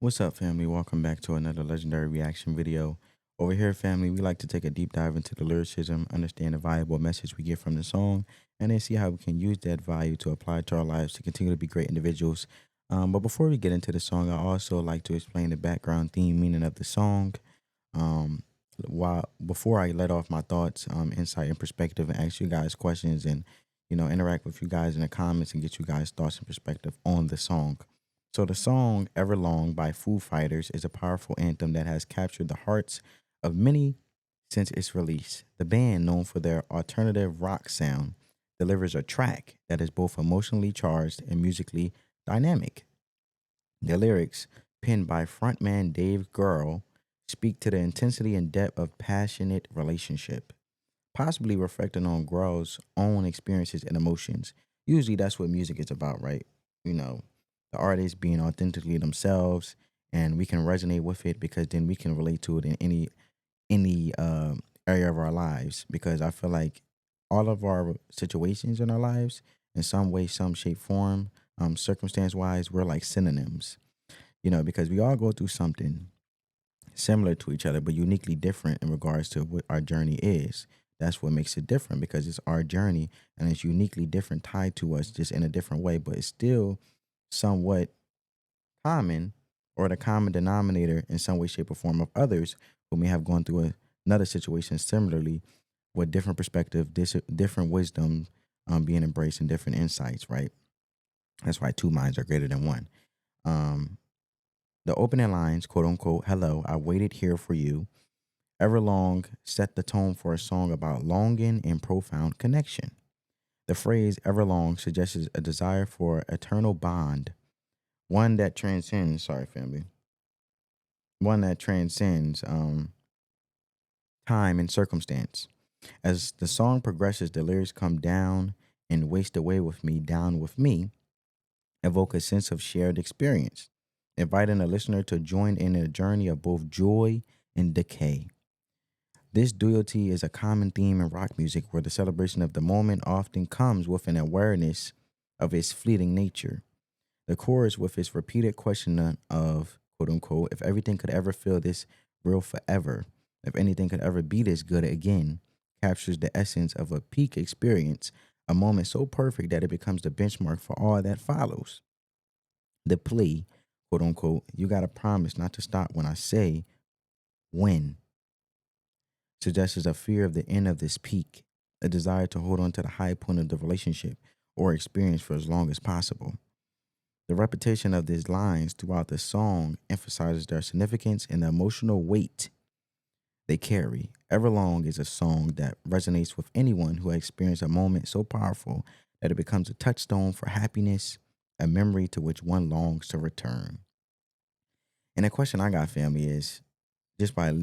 What's up, family? Welcome back to another legendary reaction video. Over here, family, we like to take a deep dive into the lyricism, understand the valuable message we get from the song, and then see how we can use that value to apply to our lives to continue to be great individuals. But before we get into the song, I also like to explain the background theme meaning of the song. Um, while before I let off my thoughts, insight, and perspective, and ask you guys questions, and interact with you guys in the comments and get you guys thoughts and perspective on the song. So the song Everlong by Foo Fighters is a powerful anthem that has captured the hearts of many since its release. The band, known for their alternative rock sound, delivers a track that is both emotionally charged and musically dynamic. The lyrics, penned by frontman Dave Grohl, speak to the intensity and depth of passionate relationship, possibly reflecting on Grohl's own experiences and emotions. Usually that's what music is about, right? You know, the artists being authentically themselves, and we can resonate with it because then we can relate to it in any area of our lives, because I feel like all of our situations in our lives, in some way, some shape, form, circumstance wise, we're like synonyms, because we all go through something similar to each other, but uniquely different in regards to what our journey is. That's what makes it different, because it's our journey and it's uniquely different, tied to us just in a different way, but it's still somewhat common, or the common denominator in some way, shape, or form of others who may have gone through another situation similarly, with different perspective, different wisdom being embraced, and different insights, right? That's why two minds are greater than one. Um, the opening lines, quote unquote, "Hello, I waited here for you." Everlong set the tone for a song about longing and profound connection. The phrase Everlong suggests a desire for eternal bond, one that transcends, sorry, family, one that transcends time and circumstance. As the song progresses, the lyrics come down and waste away with me, down with me, evoke a sense of shared experience, inviting a listener to join in a journey of both joy and decay. This duality is a common theme in rock music, where the celebration of the moment often comes with an awareness of its fleeting nature. The chorus, with its repeated question of, quote unquote, if everything could ever feel this real forever, if anything could ever be this good again, captures the essence of a peak experience, a moment so perfect that it becomes the benchmark for all that follows. The plea, quote unquote, you got to promise not to stop when I say when, suggests a fear of the end of this peak, a desire to hold on to the high point of the relationship or experience for as long as possible. The repetition of these lines throughout the song emphasizes their significance and the emotional weight they carry. Everlong is a song that resonates with anyone who has experienced a moment so powerful that it becomes a touchstone for happiness, a memory to which one longs to return. And the question I got, family, is, just by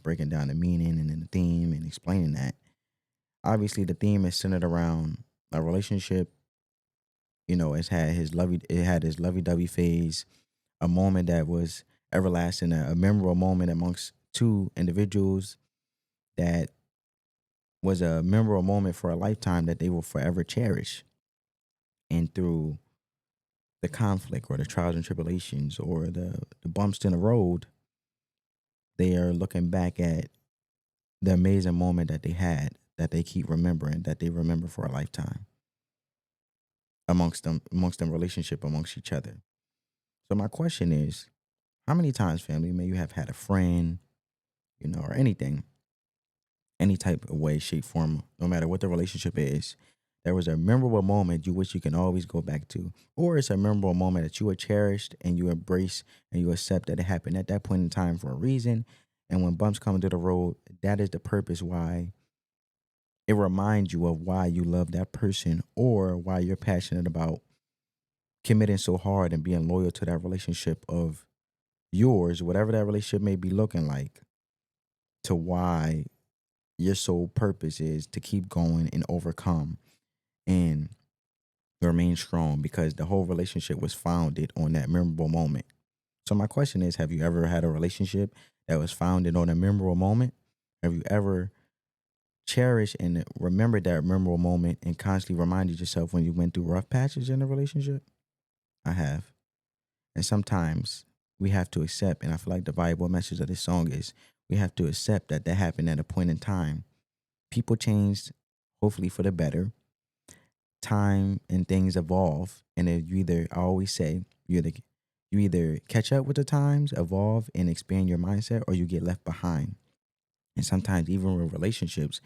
breaking down the meaning and then the theme and explaining that, obviously the theme is centered around a relationship. It had his lovey dovey phase, a moment that was everlasting, a memorable moment amongst two individuals that was a memorable moment for a lifetime that they will forever cherish. And through the conflict or the trials and tribulations or the bumps in the road, they are looking back at the amazing moment that they had, that they keep remembering, that they remember for a lifetime amongst them relationship amongst each other. So my question is, how many times, family, may you have had a friend, or anything, any type of way, shape, form, no matter what the relationship is, there was a memorable moment you wish you can always go back to, or it's a memorable moment that you are cherished and you embrace and you accept that it happened at that point in time for a reason. And when bumps come into the road, that is the purpose why it reminds you of why you love that person, or why you're passionate about committing so hard and being loyal to that relationship of yours, whatever that relationship may be looking like, to why your sole purpose is to keep going and overcome and remain strong, because the whole relationship was founded on that memorable moment. So my question is, have you ever had a relationship that was founded on a memorable moment? Have you ever cherished and remembered that memorable moment and constantly reminded yourself when you went through rough patches in a relationship? I have. And sometimes we have to accept, and I feel like the valuable message of this song is we have to accept that that happened at a point in time. People changed, hopefully for the better. Time and things evolve, and if you either, I always say, you either catch up with the times, evolve, and expand your mindset, or you get left behind. And sometimes, even with relationships,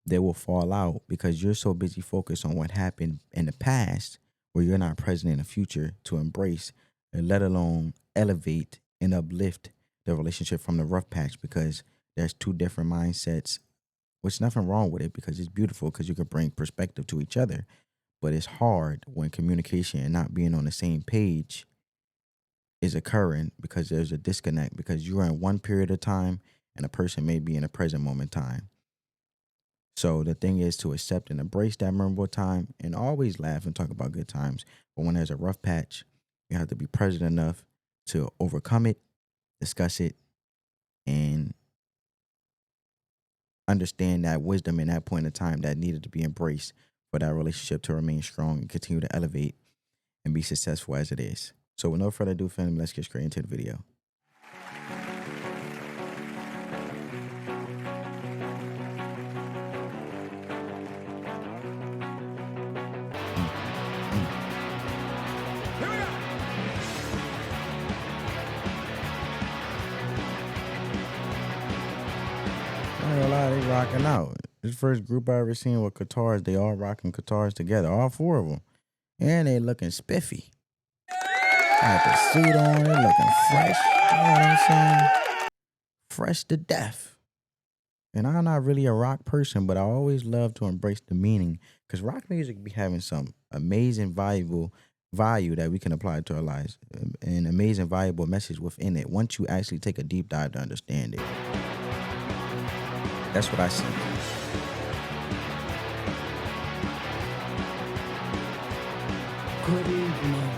they will fall out because you're so busy focused on what happened in the past, where you're not present in the future to embrace, and let alone elevate and uplift the relationship from the rough patch. Because there's two different mindsets, which nothing wrong with it, because it's beautiful because you can bring perspective to each other. But it's hard when communication and not being on the same page is occurring, because there's a disconnect, because you're in one period of time and a person may be in a present moment time. So the thing is to accept and embrace that memorable time and always laugh and talk about good times. But when there's a rough patch, you have to be present enough to overcome it, discuss it, and understand that wisdom in that point in time that needed to be embraced for that relationship to remain strong and continue to elevate and be successful as it is. So with no further ado, family, let's get straight into the video. I ain't gonna lie, they rocking out. This first group I ever seen with guitars, they all rocking guitars together, all four of them. And they looking spiffy. Got the suit on, they looking fresh. You know what I'm saying? Fresh to death. And I'm not really a rock person, but I always love to embrace the meaning, because rock music be having some amazing valuable value that we can apply to our lives, and amazing valuable message within it once you actually take a deep dive to understand it. That's what I see. Good evening.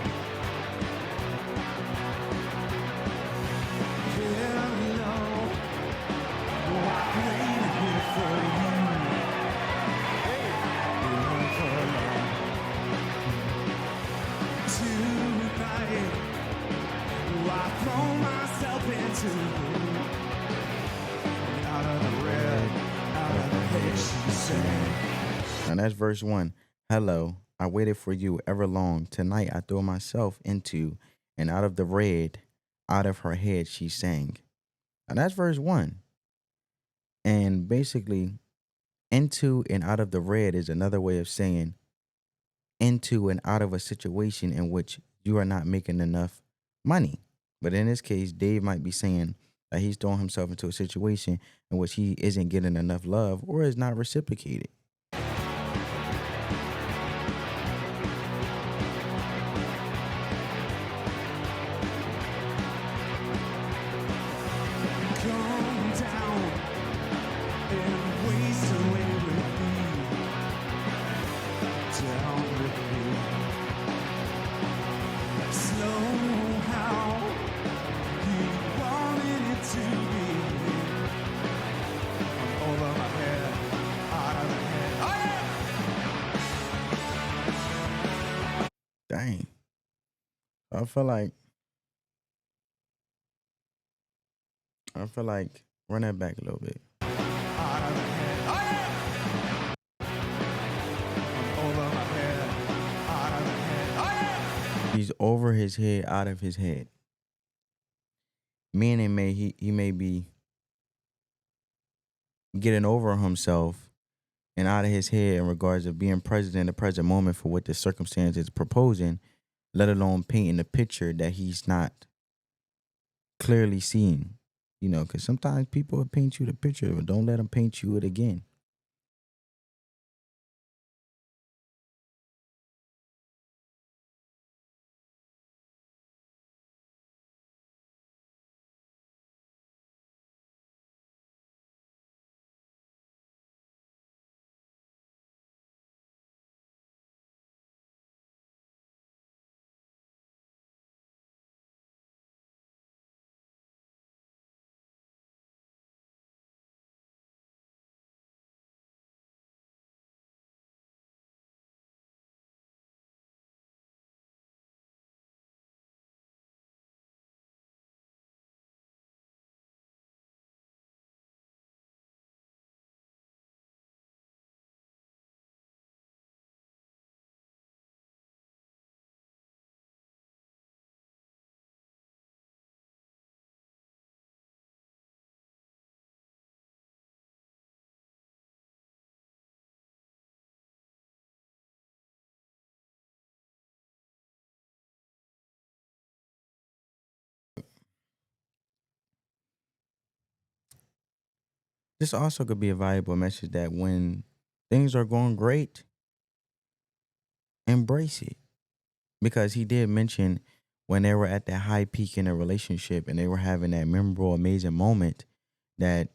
Now that's verse 1. Hello, I waited for you everlong. Tonight I throw myself into, and out of the red, out of her head she sang. Now that's verse 1. And basically, into and out of the red is another way of saying into and out of a situation in which you are not making enough money. But in this case, Dave might be saying that he's throwing himself into a situation in which he isn't getting enough love or is not reciprocated. Come down and waste away with me. Down with me. Slow how you wanted it to be. I'm over my head, out of my head. Oh yeah! Dang. I feel like run that back a little bit. Out of my head. Oh yeah! I'm over my head, out of my head. Oh yeah! He's over his head, out of his head. Meaning he may be getting over himself and out of his head in regards of being present in the present moment for what the circumstance is proposing, let alone painting the picture that he's not clearly seeing. You know, because sometimes people will paint you the picture, but don't let them paint you it again. This also could be a valuable message that when things are going great, embrace it. Because he did mention when they were at that high peak in a relationship and they were having that memorable, amazing moment that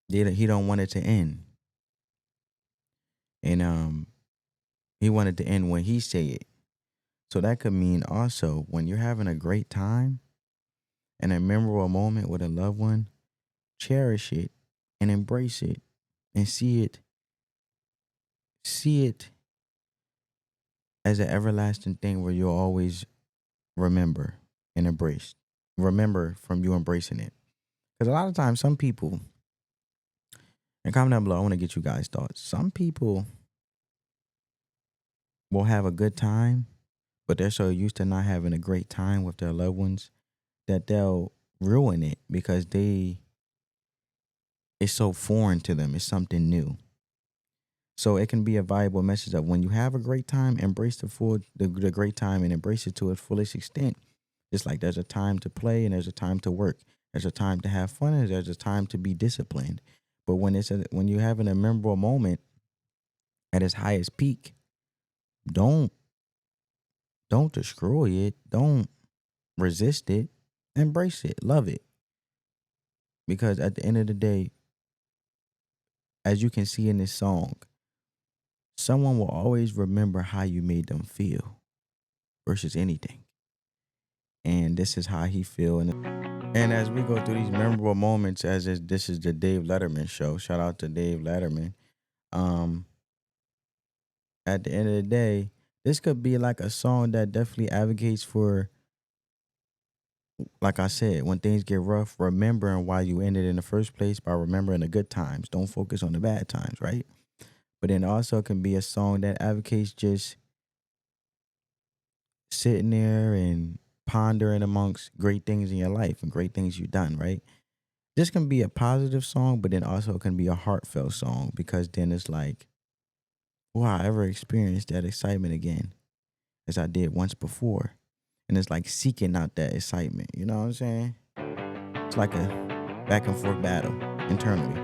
he don't want it to end. And he wanted to end when he said it. So that could mean also when you're having a great time and a memorable moment with a loved one, cherish it and embrace it and see it as an everlasting thing where you'll always remember and embrace. Remember from you embracing it. Because a lot of times some people, and comment down below, I want to get you guys' thoughts. Some people will have a good time, but they're so used to not having a great time with their loved ones that they'll ruin it because it's so foreign to them. It's something new. So it can be a valuable message of when you have a great time, embrace the great time and embrace it to its fullest extent. Just like there's a time to play and there's a time to work. There's a time to have fun and there's a time to be disciplined. But when you're having a memorable moment at its highest peak, don't destroy it. Don't resist it. Embrace it. Love it. Because at the end of the day, as you can see in this song, someone will always remember how you made them feel versus anything. And this is how he feel. And as we go through these memorable moments, this is the Dave Letterman show. Shout out to Dave Letterman. Um, at the end of the day, this could be like a song that definitely advocates for, like I said, when things get rough, remembering why you ended in the first place by remembering the good times. Don't focus on the bad times, right? But then also can be a song that advocates just sitting there and pondering amongst great things in your life and great things you've done, right? This can be a positive song, but then also can be a heartfelt song because then it's like, will I ever experience that excitement again as I did once before? And it's like seeking out that excitement. You know what I'm saying? It's like a back and forth battle internally.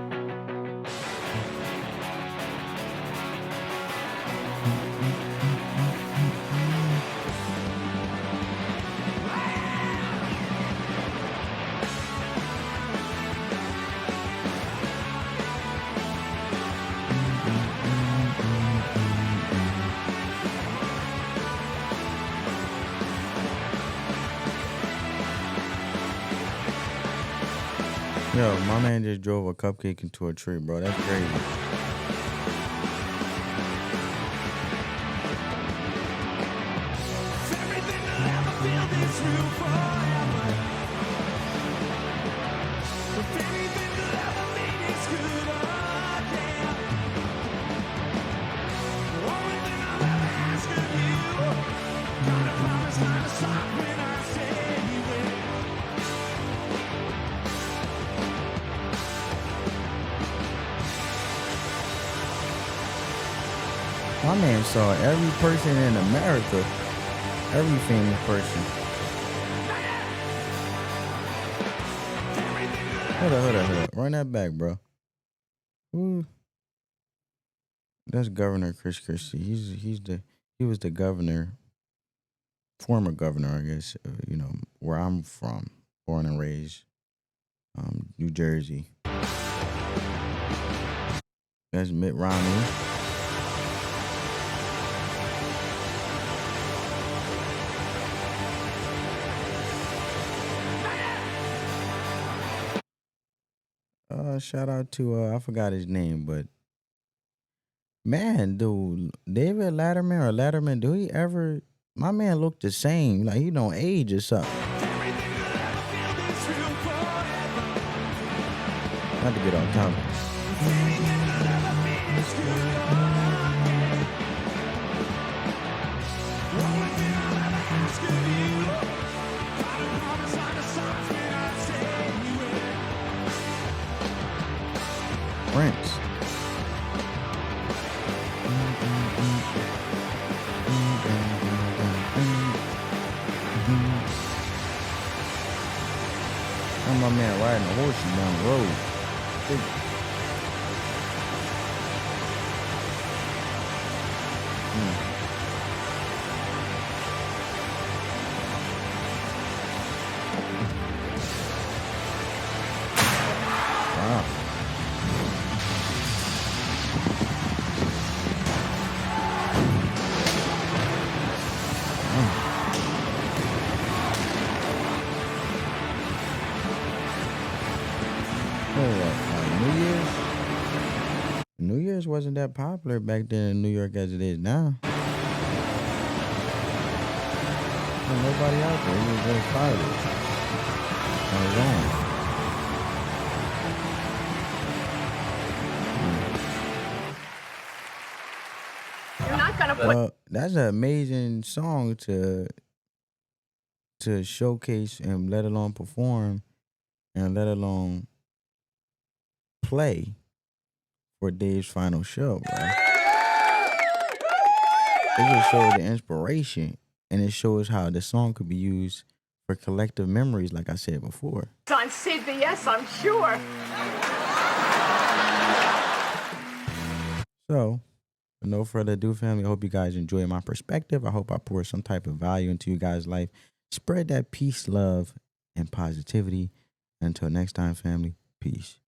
Yo, my man just drove a cupcake into a tree, bro. That's crazy. Everything will ever feel this real forever. If anything will ever mean it's good again. The only thing I'll ever ask of you, gotta promise not to stop when I say you will. My man saw every person in America, every famous person. Hold up. Run that back, bro. Ooh. That's Governor Chris Christie. He was the governor, former governor, I guess. Where I'm from, born and raised, New Jersey. That's Mitt Romney. Shout out to I forgot his name, but man, dude, David Letterman or Letterman, do he ever? My man looked the same, like he don't age or something. Everything will ever feel this real forever. Not to get on topic. If anything will ever mean it's good again. The only thing I'll ever ask of you, gotta promise not to stop when I say you will. Prince. And my man riding a horse down the road. wasn't that popular back then in New York as it is now. There's nobody out there. He was very private on his own. You're not gonna put Well, that's an amazing song to showcase and let alone perform and let alone play for Dave's final show, bro. It just shows the inspiration and it shows how the song could be used for collective memories, like I said before. on CBS, I'm sure. So, with no further ado, family, I hope you guys enjoy my perspective. I hope I pour some type of value into you guys' life. Spread that peace, love, and positivity. Until next time, family, peace.